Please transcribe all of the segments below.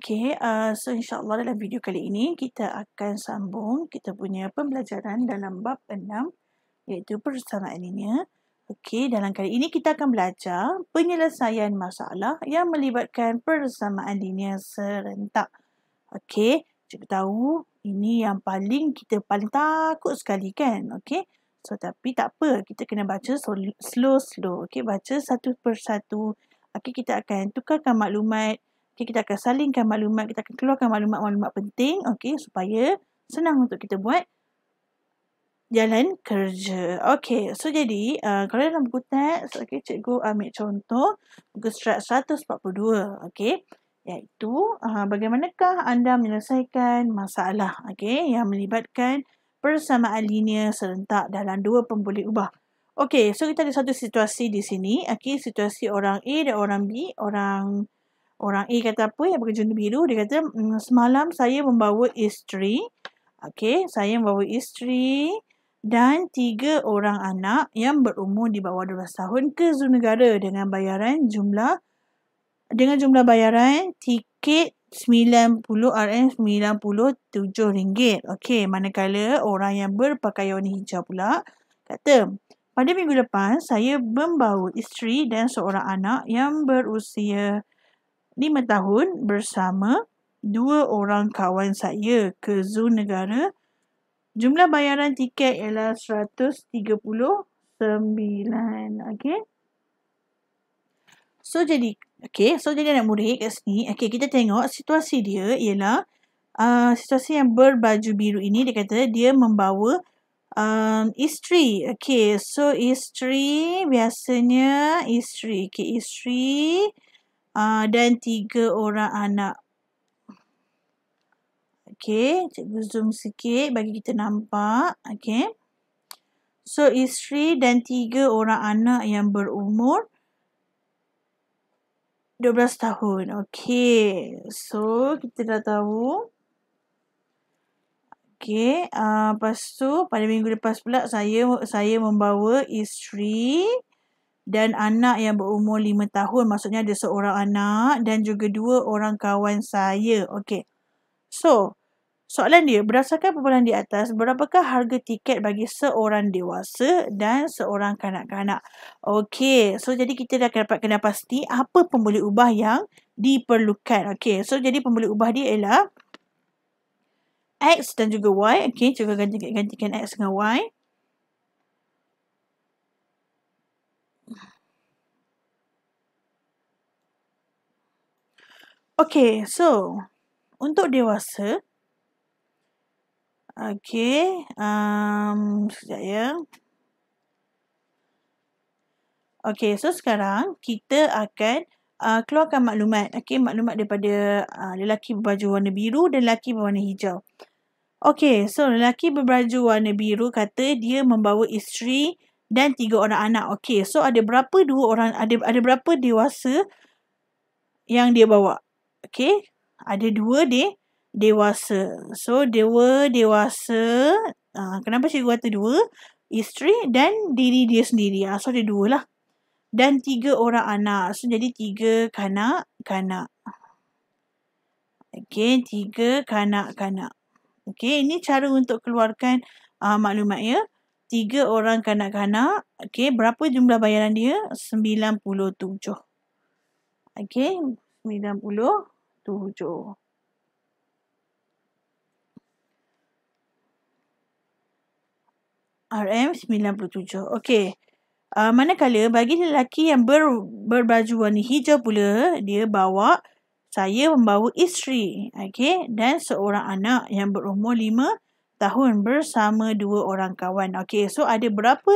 Okey, so insya-Allah dalam video kali ini kita akan sambung kita punya pembelajaran dalam bab 6 iaitu persamaan linear. Okey, dalam kali ini kita akan belajar penyelesaian masalah yang melibatkan persamaan linear serentak. Okey, cikgu tahu ini yang kita paling takut sekali kan? Okey. So tapi tak apa, kita kena baca slow-slow. Okey, baca satu persatu. Okey, kita akan tukarkan maklumat. Okay, kita akan salingkan maklumat, kita akan keluarkan maklumat-maklumat penting, okey, supaya senang untuk kita buat jalan kerja. Okey, so jadi kalau dalam buku teks, okey, cikgu ambil contoh buku strat 142, okey, iaitu bagaimanakah anda menyelesaikan masalah, okey, yang melibatkan persamaan linear serentak dalam dua pemboleh ubah. Okey, so kita ada satu situasi di sini, okey, situasi orang A dan orang B, Orang A kata apa yang pakai jubah biru? Dia kata, semalam saya membawa isteri. Okey, saya membawa isteri dan 3 orang anak yang berumur di bawah 12 tahun ke Zoo Negara dengan jumlah bayaran tiket RM90 RM97. Okey, manakala orang yang berpakaian warna hijau pula kata, pada minggu lepas saya membawa isteri dan seorang anak yang berusia 5 tahun bersama 2 orang kawan saya ke Zoo Negara. Jumlah bayaran tiket ialah RM139. Okey. So jadi anak murid kat sini, okey, kita tengok situasi dia ialah situasi yang berbaju biru ini dia kata dia membawa isteri. Okey, so isteri biasanya isteri. Okey, isteri dan 3 orang anak. Okey, cikgu zoom sikit bagi kita nampak. Okey. So, isteri dan 3 orang anak yang berumur 12 tahun. Okey. So, kita dah tahu. Okey, lepas tu pada minggu lepas pula saya membawa isteri dan anak yang berumur 5 tahun. Maksudnya ada seorang anak dan juga 2 orang kawan saya. Okey. So, soalan dia, berdasarkan perbualan di atas, berapakah harga tiket bagi seorang dewasa dan seorang kanak-kanak? Okey, so jadi kita dah kena pasti apa pemboleh ubah yang diperlukan. Okey, so jadi pemboleh ubah dia ialah X dan juga Y. Okey, cuba gantikan X dengan Y. Okey, so untuk dewasa, okey, sekejap ya. Okey, so sekarang kita akan keluarkan maklumat. Okey, maklumat daripada lelaki berbaju warna biru dan lelaki berwarna hijau. Okey, so lelaki berbaju warna biru kata dia membawa isteri dan 3 orang anak. Okey, so ada berapa dewasa yang dia bawa? Okey, ada 2 dewasa. So, 2 dewasa. Kenapa cikgu kata 2? Isteri dan diri dia sendiri. So, ada 2 lah. Dan 3 orang anak. So, jadi 3 kanak-kanak. Okey, 3 kanak-kanak. Okey, ini cara untuk keluarkan maklumat ya. 3 orang kanak-kanak. Okey, berapa jumlah bayaran dia? 97. Okey, 97. RM97. Okey. Manakala bagi lelaki yang berbaju warna hijau pula, dia bawa, saya membawa isteri, okey, dan seorang anak yang berumur 5 tahun bersama 2 orang kawan. Okey, so ada berapa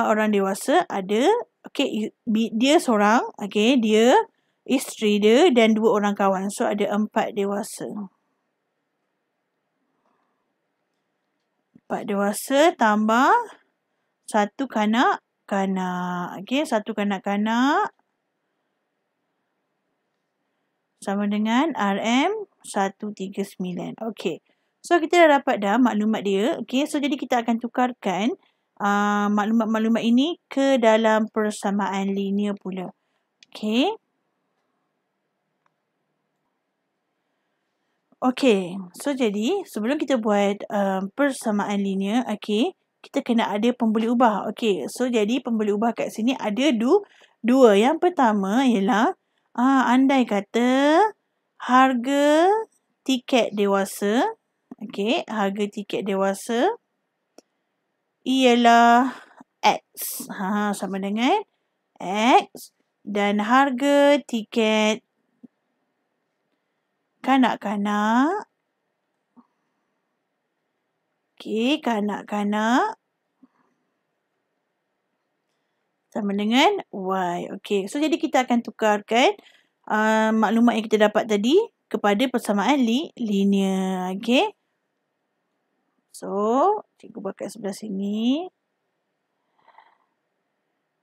orang dewasa? Ada, okey, dia seorang, okey, dia, isteri dia dan 2 orang kawan. So ada 4 dewasa. 4 dewasa tambah 1 kanak-kanak. Okey, 1 kanak-kanak sama dengan RM139. Okey. So, kita dah dapat dah maklumat dia. Okey, so jadi kita akan tukarkan maklumat-maklumat ini ke dalam persamaan linear pula. Okey. Okey, so jadi sebelum kita buat persamaan linear, okey, kita kena ada pembuli ubah. Okey, so jadi pembuli ubah kat sini ada dua. Yang pertama ialah andai kata harga tiket dewasa, okey, harga tiket dewasa ialah X. Sama dengan X dan harga tiket kanak-kanak, okey, kanak-kanak sama dengan Y. Okey, so jadi kita akan tukarkan maklumat yang kita dapat tadi kepada persamaan linear. Okey. So, cikgu buat kat sebelah sini.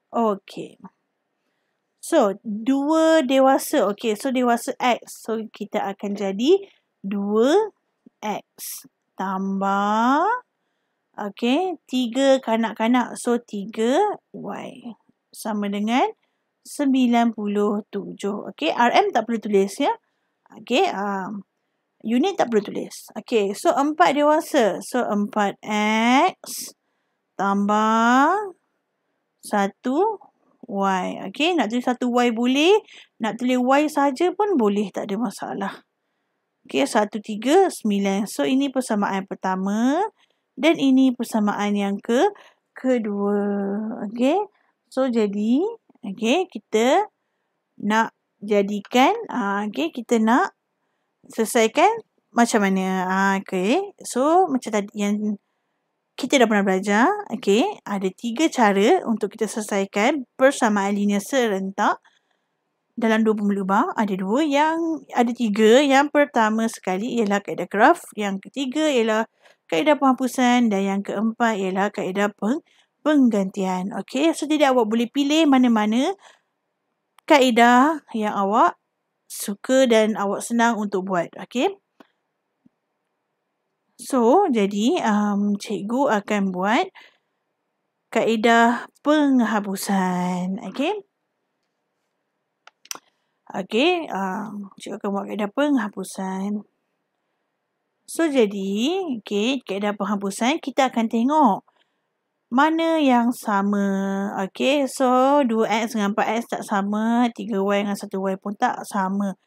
Okey. So, 2 dewasa. Okey, so dewasa X. So, kita akan jadi 2X tambah, okey, 3 kanak-kanak. So, 3Y. Sama dengan 97. Okey, RM tak perlu tulis ya. Okey, unit tak perlu tulis. Okey, so 4 dewasa. So, 4X tambah 1Y. Okey, nak tulis 1Y boleh. Nak tulis Y saja pun boleh. Tak ada masalah. Okey, 139. So, ini persamaan pertama. Dan ini persamaan yang kedua. Okey. So, jadi, okey, kita nak jadikan, okey, kita nak selesaikan macam mana. Okey. So, macam tadi yang kita dah pernah belajar, okey, ada 3 cara untuk kita selesaikan persamaan linear serentak dalam 2 pembuli ubah. Ada 2, yang ada 3. Yang pertama sekali ialah kaedah graf, yang ketiga ialah kaedah penghapusan dan yang keempat ialah kaedah penggantian. Okey, so jadi awak boleh pilih mana-mana kaedah yang awak suka dan awak senang untuk buat. Okey. So, jadi cikgu akan buat kaedah penghapusan. Okey. Okey, cikgu akan buat kaedah penghapusan. So, jadi, okey, kaedah penghapusan kita akan tengok mana yang sama. Okey, so 2X dengan 4X tak sama, 3Y dengan 1Y pun tak sama.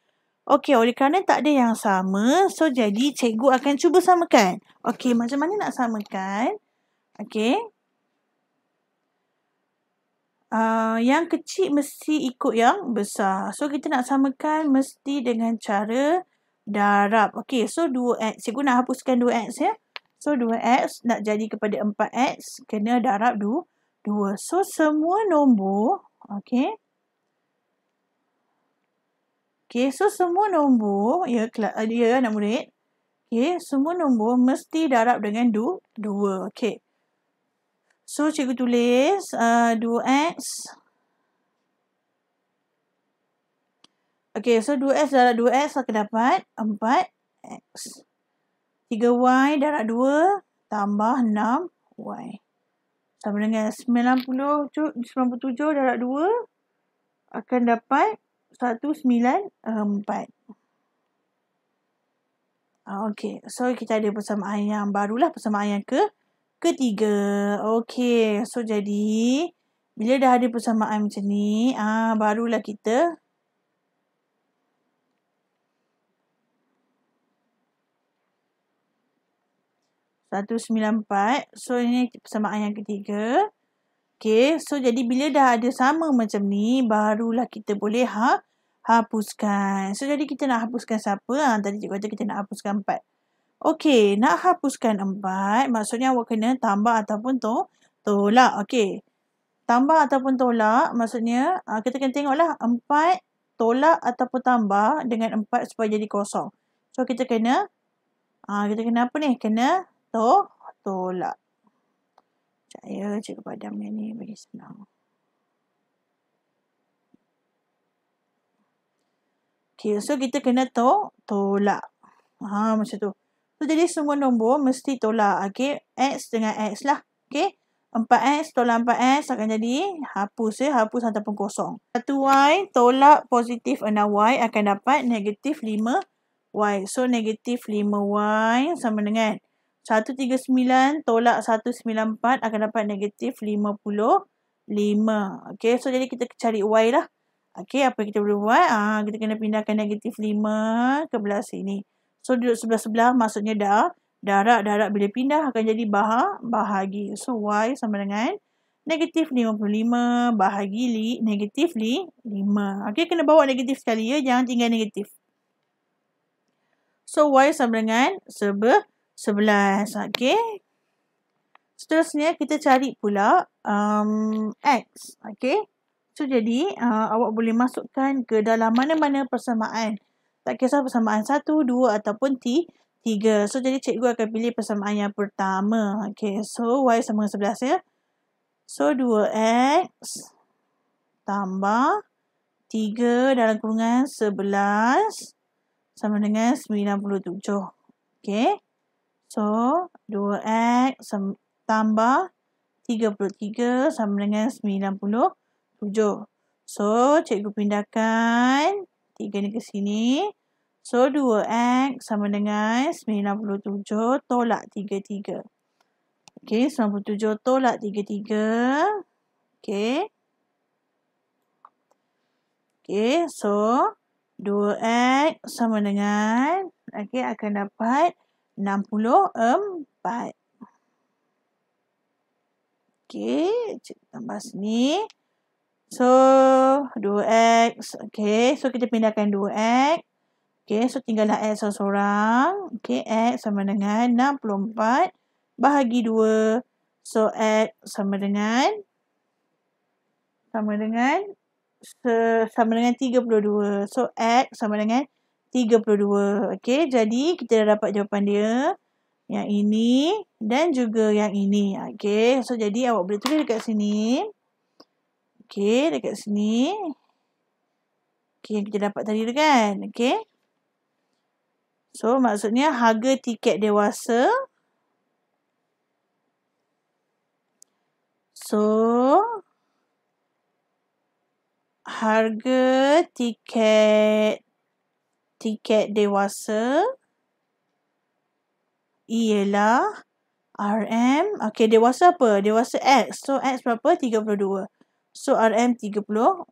Okey, oleh kerana tak ada yang sama, so jadi cikgu akan cuba samakan. Okey, macam mana nak samakan? Okey. Yang kecil mesti ikut yang besar. So, kita nak samakan mesti dengan cara darab. Okey, so 2X. Cikgu nak hapuskan 2X ya. So, 2X nak jadi kepada 4X, kena darab 2. So, semua nombor, okey. Okey, so semua nombor, ya anak murid. Okey, semua nombor mesti darab dengan 2. Okey. So, cikgu tulis 2X. Okey, so 2X darab 2X akan dapat 4X. 3Y darab 2 tambah 6Y. Sama dengan 97 darab 2 akan dapat 194. Okey, so kita ada persamaan yang barulah, persamaan yang ketiga. Okey, so jadi bila dah ada persamaan macam ni, barulah kita (194). So, ini persamaan yang ketiga. Okey, so jadi bila dah ada sama macam ni, barulah kita boleh hapuskan. So, jadi kita nak hapuskan siapa? Tadi cikgu kata kita nak hapuskan 4. Okey, nak hapuskan 4, maksudnya awak kena tambah ataupun tolak. Okey, tambah ataupun tolak, maksudnya kita kena tengoklah 4 tolak ataupun tambah dengan 4 supaya jadi kosong. So, kita kena apa ni? Kena tolak. Sekejap ya, cikgu padam yang ni bagi senang. Okey, so kita kena tolak. Macam tu. So, jadi semua nombor mesti tolak. Okey, X dengan X lah. Okey, 4X tolak 4X akan jadi hapus ya. Hapus ataupun kosong. 1Y tolak positif 6Y akan dapat negatif 5Y. Y. So, negatif 5Y sama dengan 139 tolak 194 akan dapat negatif 55. Okay, so jadi kita cari Y lah. Okay, apa yang kita boleh buat? Kita kena pindahkan negatif 5 ke belah sini. So, duduk sebelah-sebelah maksudnya darab bila pindah akan jadi bahagi. So, Y sama dengan negatif 55 bahagi negatif 5. Okay, kena bawa negatif sekali ya. Jangan tinggal negatif. So, Y sama dengan 11. Okay. Seterusnya, kita cari pula X. Okay. So, jadi awak boleh masukkan ke dalam mana-mana persamaan. Tak kisah persamaan 1, 2 ataupun 3. So, jadi cikgu akan pilih persamaan yang pertama. Okay. So, Y sama dengan 11 ya. So, 2X tambah 3 dalam kurungan 11 sama dengan 97. Okay. So, 2X tambah 33 sama dengan 97. So, cikgu pindahkan 3 ni ke sini. So, 2X sama dengan 97 tolak 33. Okay, 97 tolak 33. Okay. Okay, so 2X sama dengan, okay, akan dapat 64. Okay, cikgu tambah sini. So, 2X. Okay, so kita pindahkan 2X. Okay, so tinggallah X seorang-seorang. Okay, X sama dengan 64 bahagi 2. So, X sama dengan 32. So, X sama dengan 32. Okay, jadi kita dah dapat jawapan dia. Yang ini dan juga yang ini. Okay, so jadi awak boleh tulis dekat sini. Okay, dekat sini. Okay, yang kita dapat tadi tu kan. Okay. So, maksudnya harga tiket dewasa. So, harga tiket dewasa ialah RM. Okay, dewasa apa? Dewasa X. So, X berapa? 32. So, RM 32.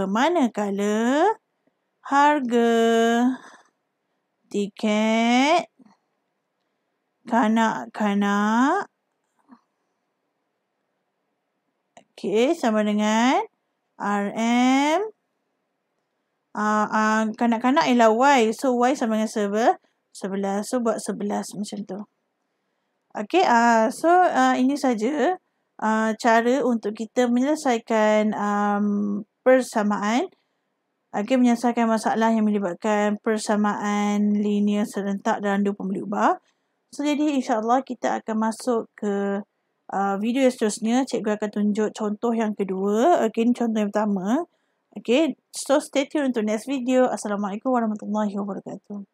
Manakala harga tiket kanak-kanak, okay, sama dengan RM. Kanak-kanak ialah Y. So, Y sama dengan 11. So, buat 11 macam tu. Okay, so ini saja cara untuk kita menyelesaikan persamaan. Okay, menyelesaikan masalah yang melibatkan persamaan linear serentak dalam dua pembeli ubah. So, jadi insyaAllah kita akan masuk ke video seterusnya. Cikgu akan tunjuk contoh yang kedua. Okay, ini contoh yang pertama. Okay, so stay tune untuk next video. Assalamualaikum warahmatullahi wabarakatuh.